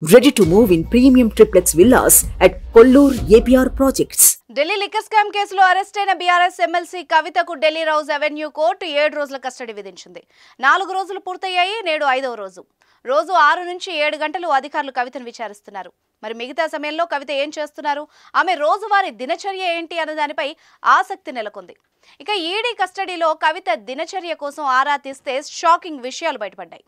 Ready to move in premium triplex villas at Kollur APR Projects. Delhi liquor scam కేసులో arrest అయిన BRS MLC కవితకు Delhi Rouse Avenue court 7 రోజుల custody విధించింది. 4 రోజులు పూర్తయ్యాయి. నేడు 5వ రోజు. రోజు 6 నుంచి 7 గంటలు అధికారులు కవితను విచారిస్తున్నారు. మరి మిగతా సమయంలో కవిత ఏం చేస్తున్నారు, ఆమె రోజువారీ దినచర్య ఏంటి అన్న దానిపై ఆసక్తి నెలకొంది. ఇక ఈడీ కస్టడీలో కవిత దినచర్య కోసం ఆరా తీస్తే షాకింగ్ విషయాలు బయటపడ్డాయి.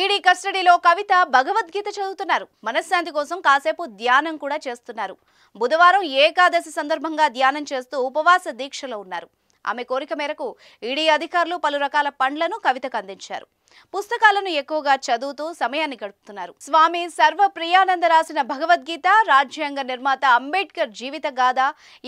ఈడీ కస్టడీలో కవిత భగవద్గీత చదువుతున్నారు. మనశ్శాంతి కోసం కాసేపు ధ్యానం కూడా చేస్తున్నారు. బుధవారం ఏకాదశి సందర్భంగా ధ్యానం చేస్తూ ఉపవాస దీక్షలో ఉన్నారు. ఆమె కోరిక మేరకు ఈడీ అధికారులు పలు రకాల పండ్లను కవితకు అందించారు. పుస్తకాలను ఎక్కువగా చదువుతూ సమయాన్ని గడుపుతున్నారు. స్వామి సర్వప్రియానంద రాసిన భగవద్గీత, రాజ్యాంగ నిర్మాత అంబేద్కర్ జీవిత గాథ,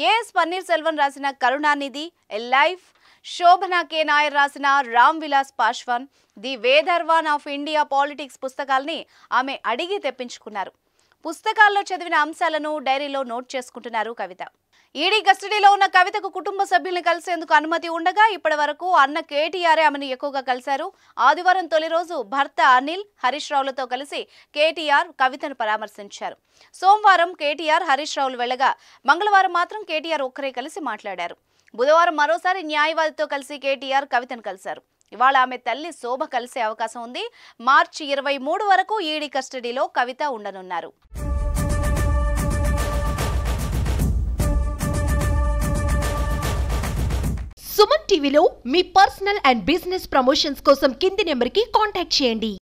ఏఎస్ పన్నీర్ సెల్వం రాసిన Karunanidhi, a life, Shobhana K Nair రాసిన Ram Vilas Paswan, the weathervane of India politics పుస్తకాల్ని ఆమె అడిగి తెప్పించుకున్నారు. పుస్తకాల్లో చదివిన అంశాలను డైరీలో నోట్ చేసుకుంటున్నారు కవిత. ఈడీ కస్టడీలో ఉన్న కవితకు కుటుంబ సభ్యుల్ని కలిసేందుకు అనుమతి ఉండగా ఇప్పటి వరకు అన్న కేటీఆర్ ఆమెను ఎక్కువగా కలిశారు. ఆదివారం తొలి రోజు భర్త అనిల్, హరీష్ రావులతో కలిసి కేటీఆర్ కవితను పరామర్శించారు. సోమవారం కేటీఆర్, హరీష్ రావులు వెళ్లగా మంగళవారం మాత్రం కేటీఆర్ ఒక్కరే కలిసి మాట్లాడారు. బుధవారం మరోసారి న్యాయవాదితో కలిసి కేటీఆర్ కవితను కలిశారు. ఇవాళ ఆమె తల్లి శోభ కలిసే అవకాశం ఉంది. మార్చి 23 వరకు ఈడీ కస్టడీలో కవిత ఉండనున్నారు. సుమన్ టీవీలో మీ పర్సనల్ అండ్ బిజినెస్ ప్రమోషన్స్ కోసం కింది నెంబర్కి కాంటాక్ట్ చేయండి.